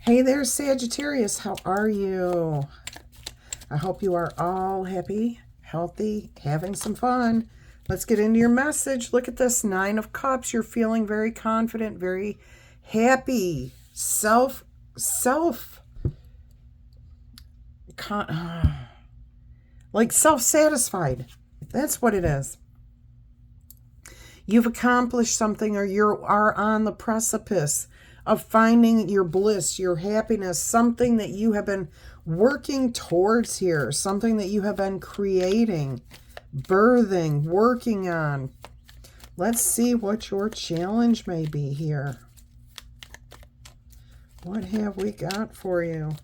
Hey there, Sagittarius. How are you? I hope you are all happy, healthy, having some fun. Let's get into your message. Look at this 9 of Cups. You're feeling very confident, very happy, like self-satisfied. That's what it is. You've accomplished something, or you are on the precipice of finding your bliss, your happiness, something that you have been working towards here, something that you have been creating, birthing, working on. Let's see what your challenge may be here. What have we got for you?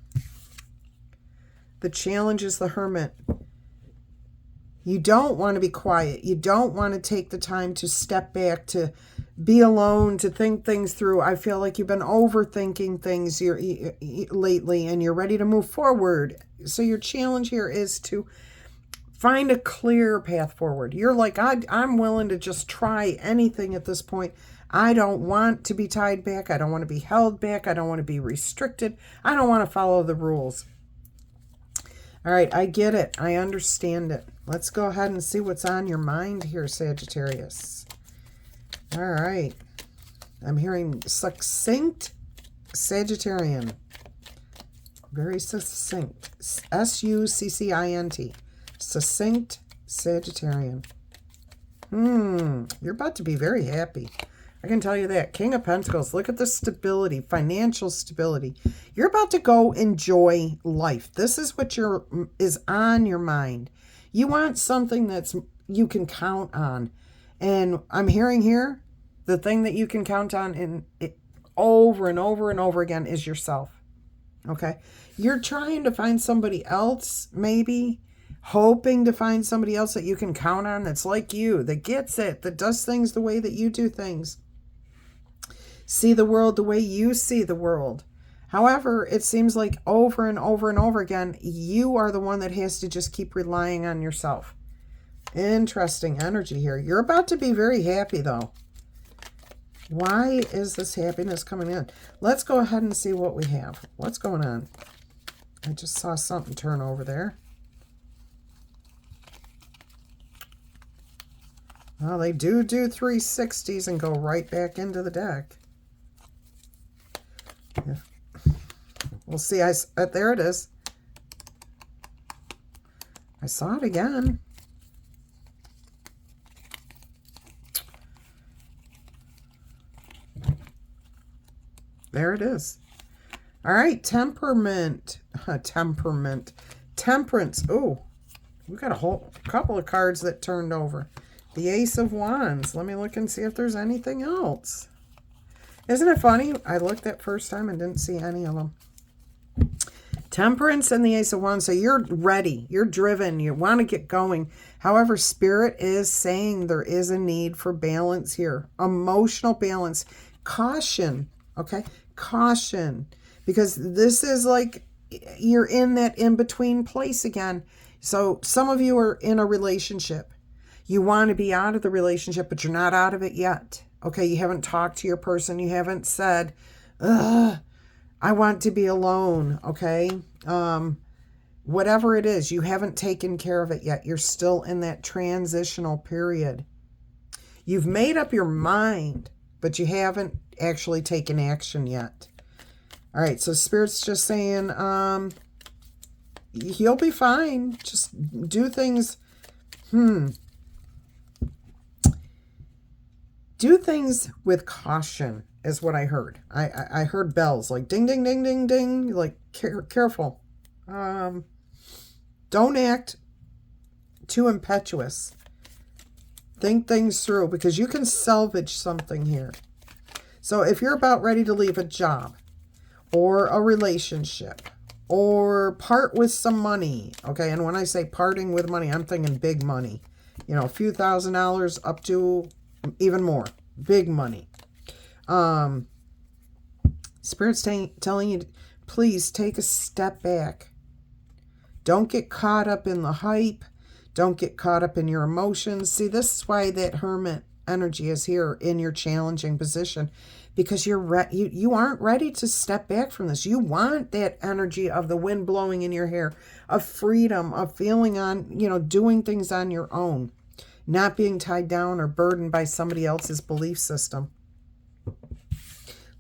The challenge is the Hermit. You don't want to be quiet. You don't want to take the time to step back, to be alone, to think things through. I feel like you've been overthinking things lately and you're ready to move forward. So your challenge here is to find a clear path forward. You're like, I'm willing to just try anything at this point. I don't want to be tied back. I don't want to be held back. I don't want to be restricted. I don't want to follow the rules. All right, I get it. I understand it. Let's go ahead and see what's on your mind here, Sagittarius. All right. I'm hearing succinct Sagittarian. Very succinct. S-U-C-C-I-N-T. Succinct Sagittarian. You're about to be very happy. I can tell you that. King of Pentacles. Look at the stability, financial stability. You're about to go enjoy life. This is what is on your mind. You want something that's you can count on. And I'm hearing here, the thing that you can count on over and over and over again is yourself. Okay? You're trying to find somebody else, maybe, hoping to find somebody else that you can count on that's like you, that gets it, that does things the way that you do things. See the world the way you see the world. However, it seems like over and over and over again, you are the one that has to just keep relying on yourself. Interesting energy here. You're about to be very happy, though. Why is this happiness coming in? Let's go ahead and see what we have. What's going on? I just saw something turn over there. Well, they do 360s and go right back into the deck. We'll see. There it is. I saw it again. There it is. All right, temperament. Temperance. Oh, we got a couple of cards that turned over. The Ace of Wands. Let me look and see if there's anything else. Isn't it funny? I looked that first time and didn't see any of them. Temperance and the Ace of Wands. So you're ready. You're driven. You want to get going. However, Spirit is saying there is a need for balance here. Emotional balance. Caution. Okay? Caution. Because this is like you're in that in-between place again. So some of you are in a relationship. You want to be out of the relationship, but you're not out of it yet. Okay, you haven't talked to your person. You haven't said, I want to be alone, okay? Whatever it is, you haven't taken care of it yet. You're still in that transitional period. You've made up your mind, but you haven't actually taken action yet. All right, so Spirit's just saying, you'll be fine. Just do things, Do things with caution is what I heard. I heard bells like ding, ding, ding, ding, ding. Like careful. Don't act too impetuous. Think things through because you can salvage something here. So if you're about ready to leave a job or a relationship or part with some money, okay, and when I say parting with money, I'm thinking big money. You know, a few $1,000s up to even more. Big money. Spirit's telling you, please take a step back. Don't get caught up in the hype. Don't get caught up in your emotions. See, this is why that Hermit energy is here in your challenging position, because you aren't ready to step back from this. You want that energy of the wind blowing in your hair, of freedom, of feeling on, doing things on your own, not being tied down or burdened by somebody else's belief system.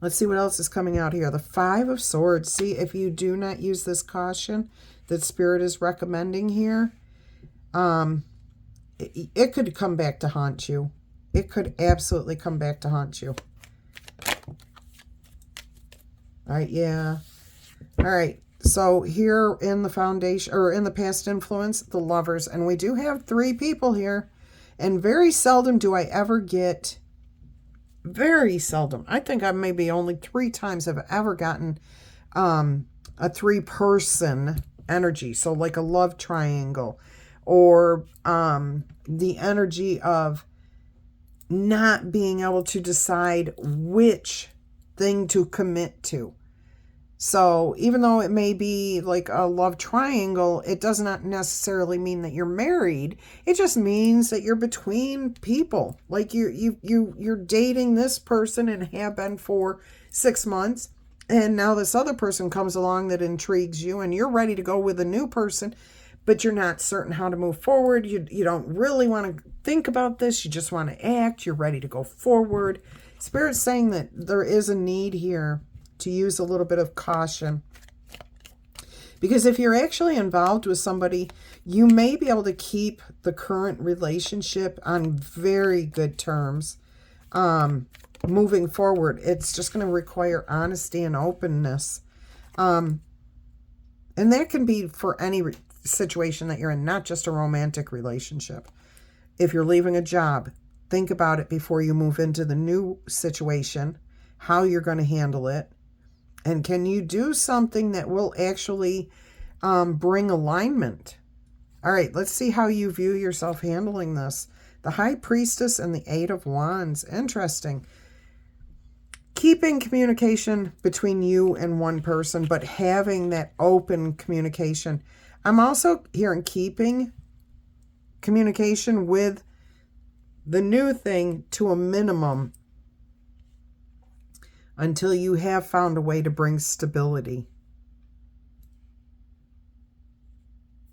Let's see what else is coming out here. The Five of Swords. See, if you do not use this caution that Spirit is recommending here, it could come back to haunt you. It could absolutely come back to haunt you. All right, yeah. All right, so here in the foundation, or in the past influence, the Lovers, and we do have 3 people here, and very seldom do I ever get, very seldom, I think I maybe only 3 times have ever gotten a 3-person energy, so like a love triangle, or the energy of not being able to decide which thing to commit to. So even though it may be like a love triangle, it does not necessarily mean that you're married. It just means that you're between people. Like you're dating this person and have been for 6 months, and now this other person comes along that intrigues you, and you're ready to go with a new person, but you're not certain how to move forward. You don't really want to think about this. You just want to act. You're ready to go forward. Spirit's saying that there is a need here to use a little bit of caution. Because if you're actually involved with somebody, you may be able to keep the current relationship on very good terms moving forward. It's just going to require honesty and openness. And that can be for any situation that you're in, not just a romantic relationship. If you're leaving a job, think about it before you move into the new situation, how you're going to handle it. And can you do something that will actually bring alignment? All right, let's see how you view yourself handling this. The High Priestess and the 8 of Wands. Interesting. Keeping communication between you and one person, but having that open communication. I'm also hearing keeping communication with the new thing to a minimum until you have found a way to bring stability.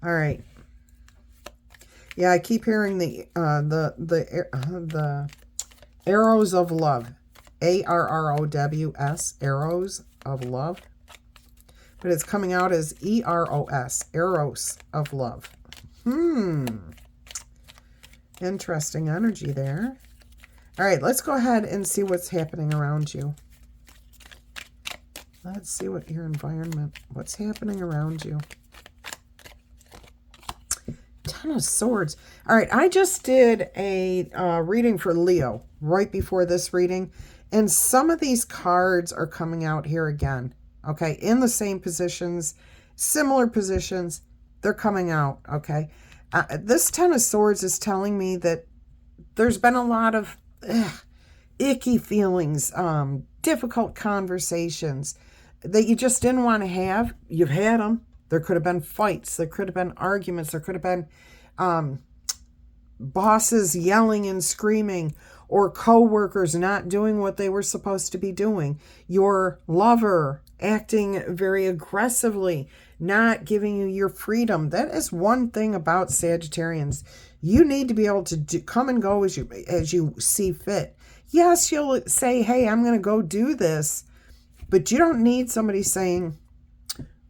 All right. Yeah, I keep hearing the arrows of love. ARROWS, arrows of love. But it's coming out as EROS, eros of love. Interesting energy there. All right, let's go ahead and see what's happening around you. Let's see what your environment, what's happening around you. 10 of Swords. All right, I just did a reading for Leo right before this reading, and some of these cards are coming out here again. Okay, in the same positions, similar positions, they're coming out. Okay, this 10 of Swords is telling me that there's been a lot of icky feelings, difficult conversations that you just didn't want to have. You've had them. There could have been fights. There could have been arguments. There could have been bosses yelling and screaming, or co-workers not doing what they were supposed to be doing. Your lover acting very aggressively, not giving you your freedom. That is one thing about Sagittarians. You need to be able to come and go as you see fit. Yes, you'll say, hey, I'm going to go do this. But you don't need somebody saying,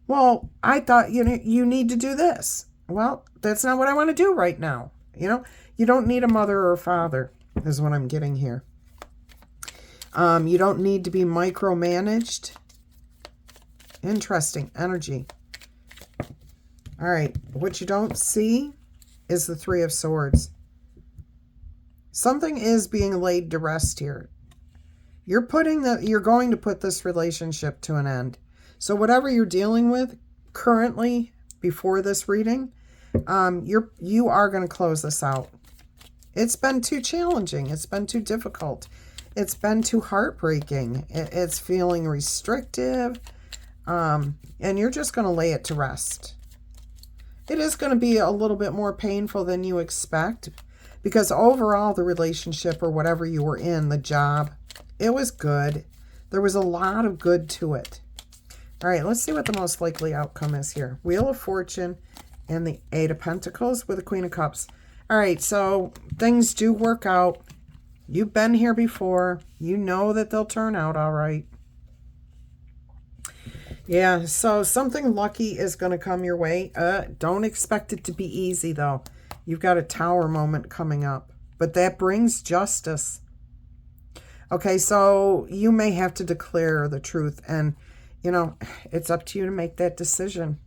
well, I thought you need to do this. Well, that's not what I want to do right now. You don't need a mother or a father, is what I'm getting here. You don't need to be micromanaged. Interesting energy. All right, what you don't see is the 3 of Swords. Something is being laid to rest here. You're going to put this relationship to an end. So whatever you're dealing with currently before this reading, you are going to close this out. It's been too challenging. It's been too difficult. It's been too heartbreaking. It's feeling restrictive. And you're just going to lay it to rest. It is going to be a little bit more painful than you expect, Because overall, the relationship or whatever you were in, the job, it was good. There was a lot of good to it. All right, let's see what the most likely outcome is here. Wheel of Fortune and the Eight of Pentacles with the Queen of Cups. All right, so things do work out. You've been here before. You know that they'll turn out all right. Yeah, so something lucky is going to come your way. Don't expect it to be easy, though. You've got a Tower moment coming up. But that brings justice. Okay, so you may have to declare the truth. And, you know, it's up to you to make that decision.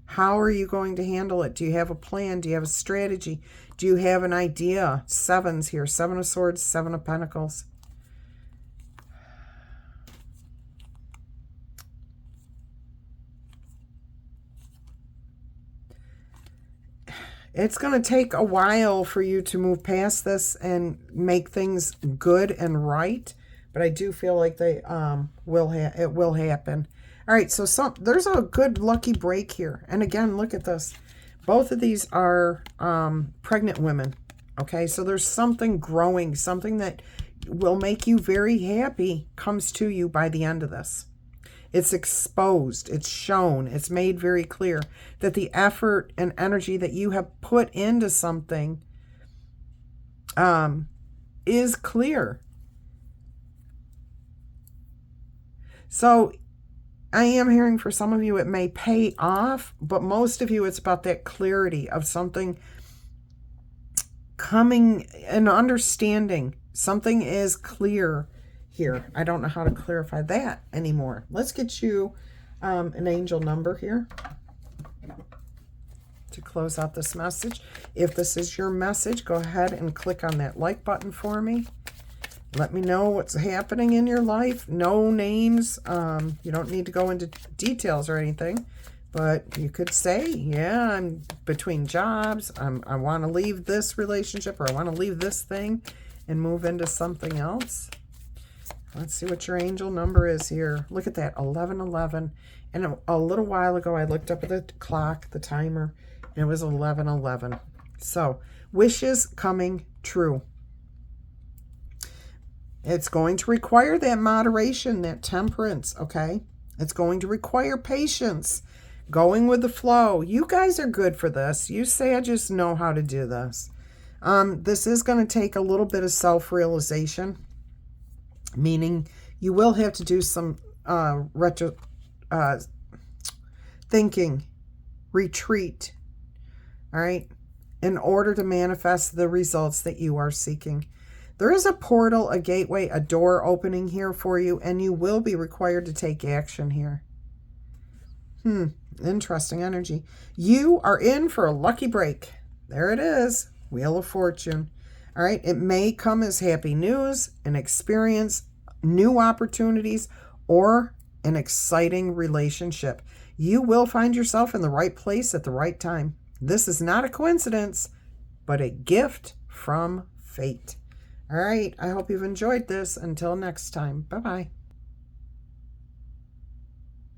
How are you going to handle it? Do you have a plan? Do you have a strategy? Do you have an idea? Sevens here. Seven of Swords, Seven of Pentacles. It's going to take a while for you to move past this and make things good and right. But I do feel like it will happen. All right, so there's a good lucky break here. And again, look at this. Both of these are pregnant women. Okay, so there's something growing, something that will make you very happy comes to you by the end of this. It's exposed, it's shown, it's made very clear that the effort and energy that you have put into something is clear. So I am hearing for some of you it may pay off, but most of you it's about that clarity of something coming, an understanding. Something is clear here. I don't know how to clarify that anymore. Let's get you an angel number here to close out this message. If this is your message, go ahead and click on that like button for me. Let me know what's happening in your life. No names. You don't need to go into details or anything, but you could say, yeah, I'm between jobs. I want to leave this relationship, or I want to leave this thing and move into something else. Let's see what your angel number is here. Look at that, 1111. And a little while ago, I looked up at the clock, the timer, and it was 1111. So, wishes coming true. It's going to require that moderation, that temperance, okay? It's going to require patience, going with the flow. You guys are good for this. You Sagittarius know how to do this. This is going to take a little bit of self-realization, meaning you will have to do some thinking, retreat, all right, in order to manifest the results that you are seeking. There is a portal, a gateway, a door opening here for you, and you will be required to take action here. Interesting energy. You are in for a lucky break. There it is, Wheel of Fortune. All right, it may come as happy news, an experience, new opportunities, or an exciting relationship. You will find yourself in the right place at the right time. This is not a coincidence, but a gift from fate. All right, I hope you've enjoyed this. Until next time, bye-bye.